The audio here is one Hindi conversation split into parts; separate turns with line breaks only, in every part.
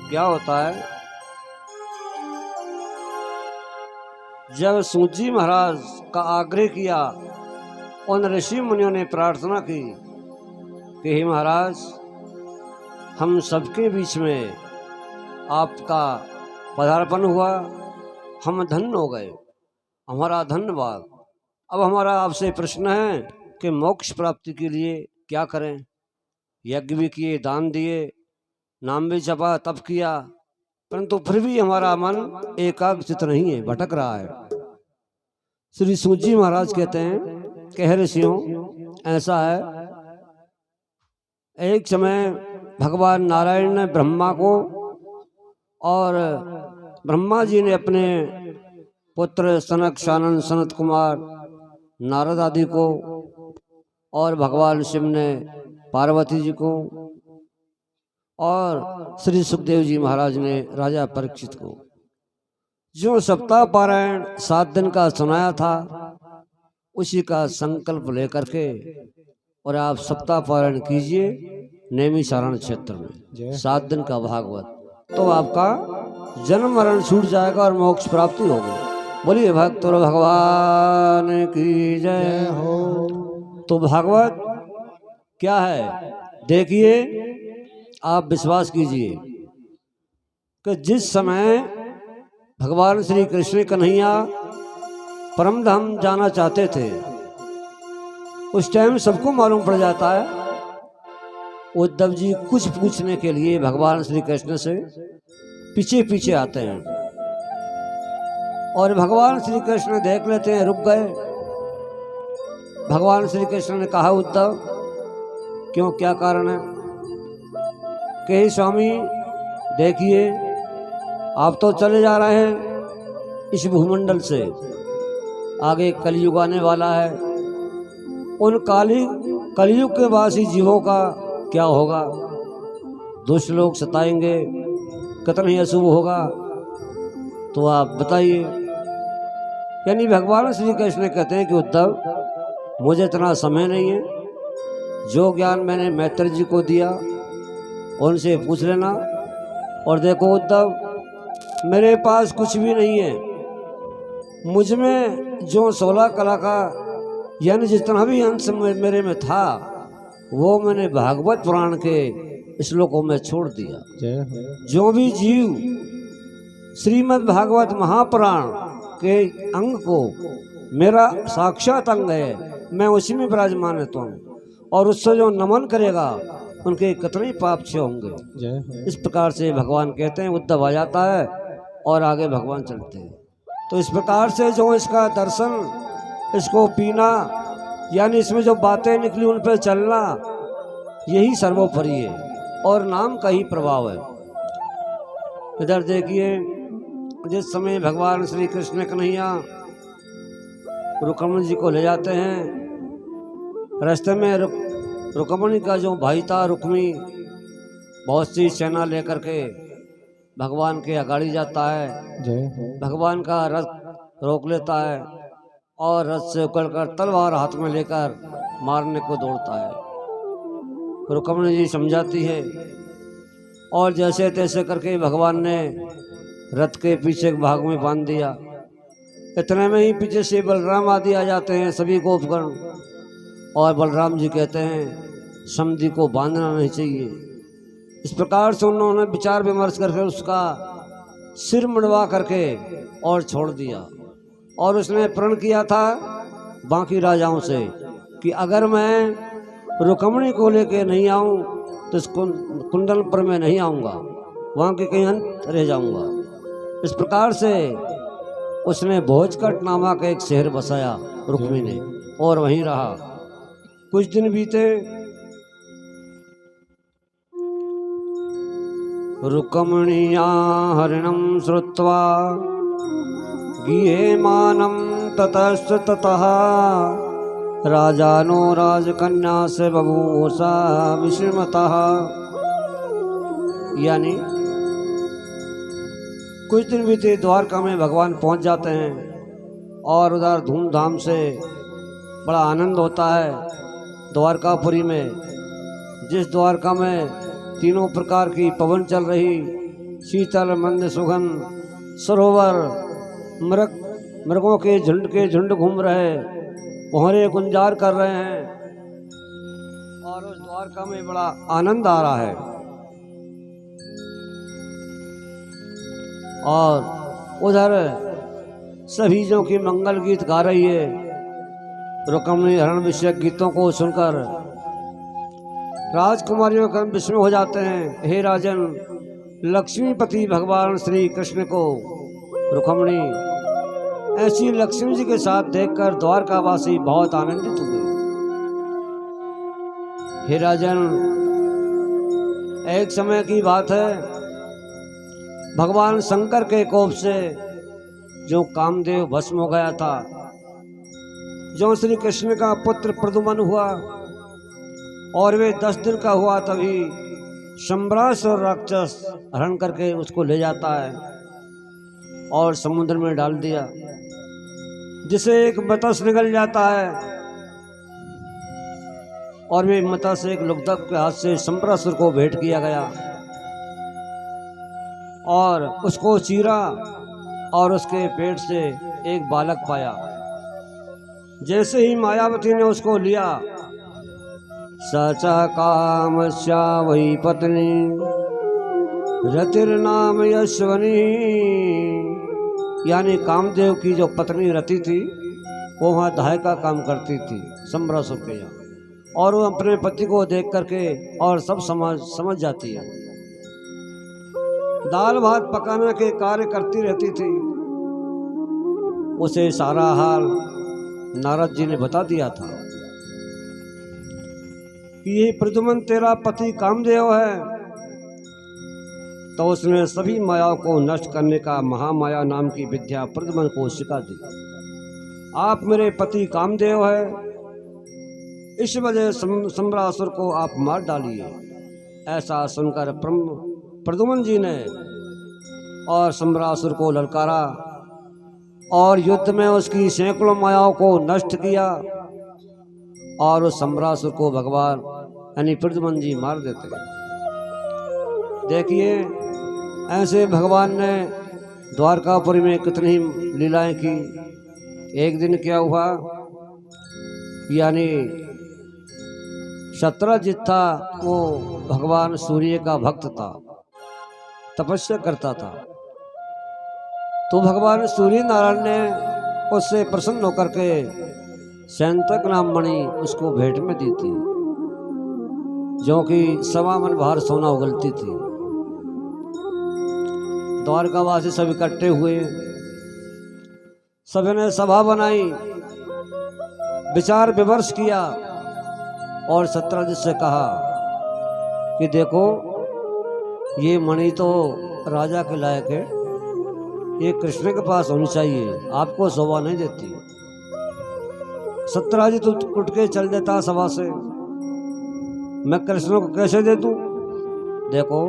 क्या होता है, जब सूत जी महाराज का आग्रह किया, उन ऋषि मुनियों ने प्रार्थना की कि हे महाराज, हम सबके बीच में आपका पदार्पण हुआ, हम धन्य हो गए, हमारा धन्यवाद। अब हमारा आपसे प्रश्न है कि मोक्ष प्राप्ति के लिए क्या करें। यज्ञ भी किए, दान दिए, नाम भी जपा, तप किया, परंतु फिर भी हमारा मन एकाग्रचित नहीं है, भटक रहा है। श्री सूत जी महाराज कहते हैं, कह ऋषियों, ऐसा है, एक समय भगवान नारायण ने ब्रह्मा को और ब्रह्मा जी ने अपने पुत्र सनक, शानन, सनत कुमार, नारद आदि को, और भगवान शिव ने पार्वती जी को, और श्री सुखदेव जी महाराज ने राजा परीक्षित को जो सप्ताह पारायण 7 दिन का सुनाया था, उसी का संकल्प लेकर के और आप सप्ताह पारायण कीजिए नैमिषारण्य क्षेत्र में 7 दिन का भागवत, तो आपका जन्म मरण छूट जाएगा और मोक्ष प्राप्ति होगी। बोलिए भक्त और भगवान की जय हो। तो भागवत क्या है, देखिए, आप विश्वास कीजिए कि जिस समय भगवान श्री कृष्ण कन्हैया परम धाम जाना चाहते थे, उस टाइम सबको मालूम पड़ जाता है, उद्धव जी कुछ पूछने के लिए भगवान श्री कृष्ण से पीछे पीछे आते हैं, और भगवान श्री कृष्ण देख लेते हैं, रुक गए। भगवान श्री कृष्ण ने कहा, उद्धव क्यों, क्या कारण है? कहे स्वामी, देखिए, आप तो चले जा रहे हैं इस भूमंडल से, आगे कलयुग आने वाला है, उन कलयुग के वासी जीवों का क्या होगा? दुष्ट लोग सताएंगे, कितना ही अशुभ होगा, तो आप बताइए। यानी भगवान श्री कृष्ण कहते हैं कि उद्धव, मुझे इतना समय नहीं है, जो ज्ञान मैंने मैत्र जी को दिया उनसे पूछ लेना। और देखो उद्धव, मेरे पास कुछ भी नहीं है, मुझ में जो 16 कला का यानी जितना भी अंश मेरे में था, वो मैंने भागवत पुराण के श्लोकों में छोड़ दिया। जो भी जीव श्रीमद् भागवत महापुराण के अंग को मेरा साक्षात अंग है, मैं उसी में विराजमान रहता हूँ, और उससे जो नमन करेगा उनके कितने पाप क्षय होंगे। इस प्रकार से भगवान कहते हैं, उद्धव आ जाता है और आगे भगवान चलते हैं। तो इस प्रकार से जो इसका दर्शन, इसको पीना, यानी इसमें जो बातें निकली उन पर चलना, यही सर्वोपरि है और नाम का ही प्रभाव है। इधर देखिए, जिस समय भगवान श्री कृष्ण कन्हैया रुक्मणी जी को ले जाते हैं, रास्ते में रुक्मणी का जो भाई था रुक्मी, बहुत सी सेना लेकर के भगवान के अगाड़ी जाता है, भगवान का रथ रोक लेता है और रथ से उकड़कर तलवार हाथ में लेकर मारने को दौड़ता है। रुक्मणी जी समझाती है, और जैसे तैसे करके भगवान ने रथ के पीछे भाग में बांध दिया। इतने में ही पीछे से बलराम आदि आ जाते हैं, सभी को उपकरण, और बलराम जी कहते हैं, समधी को बांधना नहीं चाहिए। इस प्रकार से उन्होंने विचार विमर्श करके उसका सिर मुड़वा करके और छोड़ दिया। और उसने प्रण किया था बाकी राजाओं से कि अगर मैं रुक्मणी को लेके नहीं आऊं तो इस कुंडलपुर में नहीं आऊंगा, वहाँ के कहीं अंत रह जाऊंगा। इस प्रकार से उसने भोजकट नामक एक शहर बसाया रुक्मी ने, और वहीं रहा। कुछ दिन बीते, रुक्मणीया हरिणं श्रुत्वा गीयमानं ततः राजानो राजकन्या से बभूषा विस्मतः। यानी कुछ दिन बीते, द्वारका में भगवान पहुंच जाते हैं और उधर धूमधाम से बड़ा आनंद होता है द्वारकापुरी में। जिस द्वारका में तीनों प्रकार की पवन चल रही, शीतल मंद सुगंध सरोवर, मृगों के झुंड घूम रहे, कोहरे गुंजार कर रहे हैं और उस द्वारका में बड़ा आनंद आ रहा है। और उधर सभी जो की मंगल गीत गा रही है, रुक्मिणी हरण विषयक गीतों को सुनकर राजकुमारियों का विस्मय हो जाते हैं। हे राजन, लक्ष्मीपति भगवान श्री कृष्ण को रुक्मिणी ऐसी लक्ष्मी जी के साथ देखकर द्वारकावासी बहुत आनंदित हुए। हे राजन, एक समय की बात है, भगवान शंकर के कोप से जो कामदेव भस्म हो गया था, जो श्री कृष्ण का पुत्र प्रद्युम्न हुआ और वे 10 दिन का हुआ, तभी शंबरासुर राक्षस हरण करके उसको ले जाता है और समुद्र में डाल दिया, जिसे एक मत्स्य निकल जाता है और वे मत्स्य एक लुब्धक के हाथ से शंबरासुर को भेंट किया गया और उसको चीरा और उसके पेट से एक बालक पाया। जैसे ही मायावती ने उसको लिया, सचा कामस्या वही पत्नी रतिर्नाम यशवनी, यानी कामदेव की जो पत्नी रति थी वो वहाँ दहाई का काम करती थी शंबरासुर के यहाँ, और वो अपने पति को देख करके और सब समझ जाती है। दाल भात पकाने के कार्य करती रहती थी। उसे सारा हाल नारद जी ने बता दिया था कि ये प्रद्युम्न तेरा पति कामदेव है। तो उसने सभी मायाओं को नष्ट करने का महामाया नाम की विद्या प्रद्युम्न को सिखा दी। आप मेरे पति कामदेव है, इस वजह शंबरासुर को आप मार डालिए। ऐसा सुनकर प्रद्युम्न जी ने और शंबरासुर को ललकारा और युद्ध में उसकी सैकड़ों मायाओं को नष्ट किया और उस शंबरासुर को भगवान यानी प्रद्युम्न जी मार देते हैं। देखिए, ऐसे भगवान ने द्वारकापुरी में कितनी लीलाएं की। एक दिन क्या हुआ, यानी शत्रजित था, वो भगवान सूर्य का भक्त था, तपस्या करता था। तो भगवान सूर्य नारायण ने उससे प्रसन्न होकर के सैंतक नाम मणि उसको भेंट में दी थी, जो कि 1.25 मन भार सोना उगलती थी। द्वारकावासी सब इकट्ठे हुए, सभी ने सभा बनाई, विचार विमर्श किया और शत्रजित से कहा कि देखो, ये मणि तो राजा के लायक है, ये कृष्ण के पास होनी चाहिए, आपको शोभा नहीं देती। शत्रजित उठ के चल देता सभा से, मैं कृष्ण को कैसे दे दूं? देखो,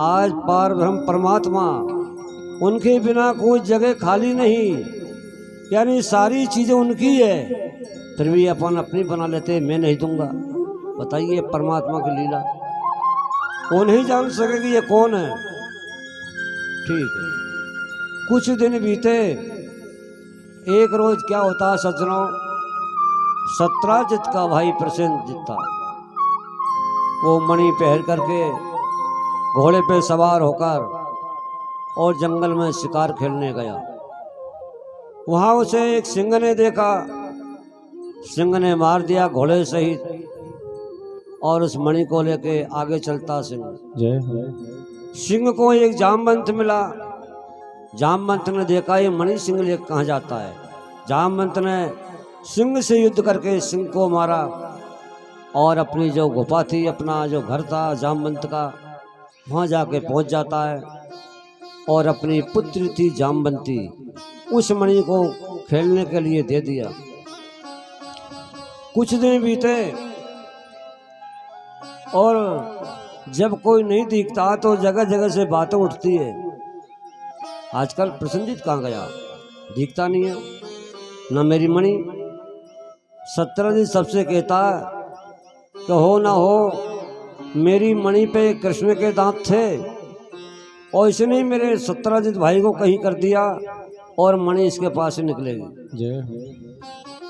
आज पार ब्रह्म परमात्मा, उनके बिना कोई जगह खाली नहीं, यानी सारी चीजें उनकी है, फिर भी अपन अपनी बना लेते, मैं नहीं दूंगा। बताइए परमात्मा की लीला, वो नहीं जान सकेगी ये कौन है। ठीक है, कुछ दिन बीते। एक रोज क्या होता सज्जनों, शत्रजित का भाई प्रसेनजित था, वो मणि पहन करके घोड़े पे सवार होकर और जंगल में शिकार खेलने गया। वहां उसे एक सिंह ने देखा, सिंह ने मार दिया घोड़े सहित और उस मणि को लेके आगे चलता सिंह। सिंह को एक जामवंत मिला। जामवंत ने देखा ये मणि सिंह ले कहाँ जाता है। जामवंत ने सिंह से युद्ध करके सिंह को मारा और अपनी जो गुफा थी, अपना जो घर था जामवंत का, वहाँ जाके पहुँच जाता है और अपनी पुत्री थी जामवंती, उस मणि को खेलने के लिए दे दिया। कुछ दिन बीते और जब कोई नहीं दिखता तो जगह जगह से बातें उठती है, आजकल प्रसन्नजित कहाँ गया, दिखता नहीं है, न मेरी मणि। शत्रजित सबसे कहता कि हो ना हो, मेरी मणि पे कृष्ण के दांत थे, और इसने मेरे सत्यजित भाई को कहीं कर दिया और मणि इसके पास से निकलेगी।
जय हो।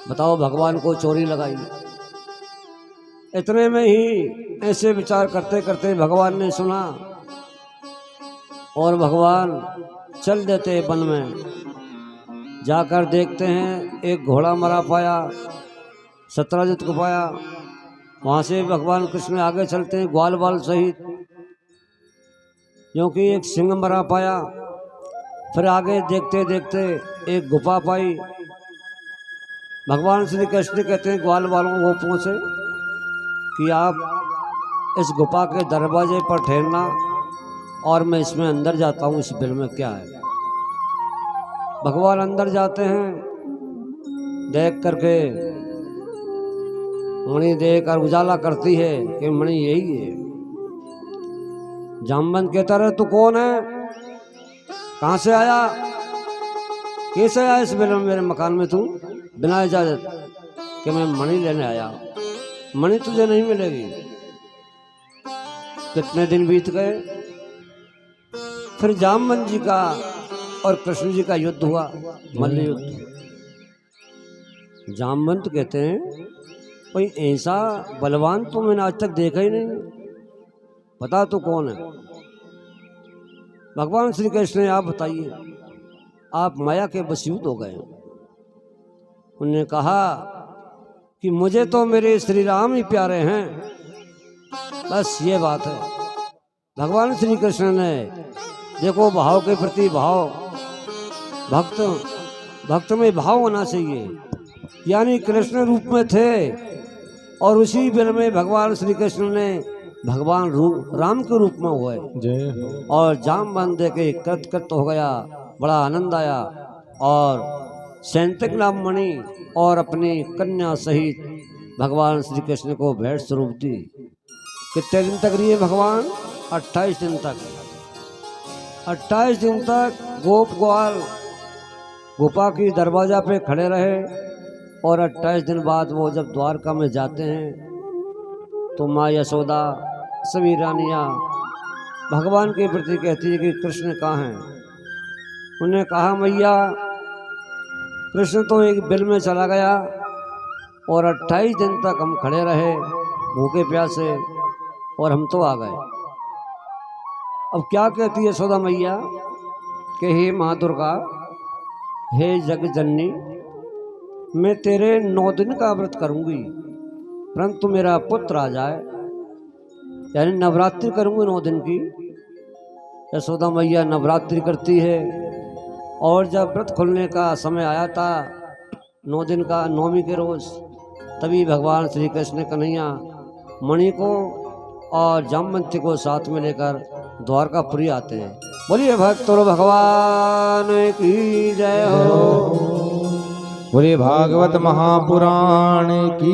बताओ, भगवान को चोरी लगाई। इतने में ही ऐसे विचार करते करते भगवान ने सुना और भगवान चल देते वन में। जाकर देखते हैं एक घोड़ा मरा पाया, सत्यजित को पाया। वहाँ से भगवान कृष्ण आगे चलते हैं ग्वाल बाल सहित, क्योंकि एक सिंह मरा पाया। फिर आगे देखते देखते एक गुफा पाई। भगवान श्री कृष्ण कहते हैं ग्वाल बालों को पहुँचे कि आप इस गुफा के दरवाजे पर ठहरना और मैं इसमें अंदर जाता हूँ, इस बिल में क्या है। भगवान अंदर जाते हैं, देख करके मणि देख कर उजाला करती है कि मणि यही है। जामवंत कहता रहे तू कौन है, कहाँ से आया, कैसे आया इस बिल में मेरे मकान में तू बिना इजाजत? कि मैं मणि लेने आया। मणि तुझे नहीं मिलेगी। कितने दिन बीत गए, फिर जामवंत जी का और कृष्ण जी का युद्ध हुआ, मल्ल युद्ध। जामवंत कहते हैं कोई ऐसा बलवान तो मैंने आज तक देखा ही नहीं, बता तो कौन है। भगवान श्री कृष्ण ने आप बताइए, आप माया के वशीभूत हो गए। उन्होंने कहा कि मुझे तो मेरे श्री राम ही प्यारे हैं, बस ये बात है। भगवान श्री कृष्ण ने देखो, भाव के प्रति भाव, भक्त में भाव होना चाहिए। यानी कृष्ण रूप में थे और उसी बिल में भगवान श्री कृष्ण ने भगवान राम के रूप में हुए।
जय हो।
और जामवंत देखे कृत हो गया, बड़ा आनंद आया और सैंतिक नाम मणि और अपनी कन्या सहित भगवान श्री कृष्ण को भेंट स्वरूप दी। कितने दिन तक रही भगवान? 28 दिन तक। 28 दिन तक गोप ग्वाल गुफा की दरवाजा पे खड़े रहे और 28 दिन बाद वो जब द्वारका में जाते हैं तो माँ यशोदा सभी रानियाँ भगवान के प्रति कहती है कि कृष्ण कहाँ हैं। उन्हें कहा मैया कृष्ण तो एक बिल में चला गया और 28 दिन तक हम खड़े रहे भूखे प्यासे और हम तो आ गए। अब क्या कहती है यशोदा मैया कि हे माँ दुर्गा, हे जग जननी, मैं तेरे 9 दिन का व्रत करूंगी परंतु मेरा पुत्र आ जाए, यानी नवरात्रि करूंगी 9 दिन की। यशोदा मैया नवरात्रि करती है और जब व्रत खुलने का समय आया था 9 दिन का, 9वीं के रोज, तभी भगवान श्री कृष्ण कन्हैया मणि को और जामवंत को साथ में लेकर द्वारकापुरी आते हैं। बोलिए भक्तों भगवान की जय हो।
बोलिए भागवत महापुराण की।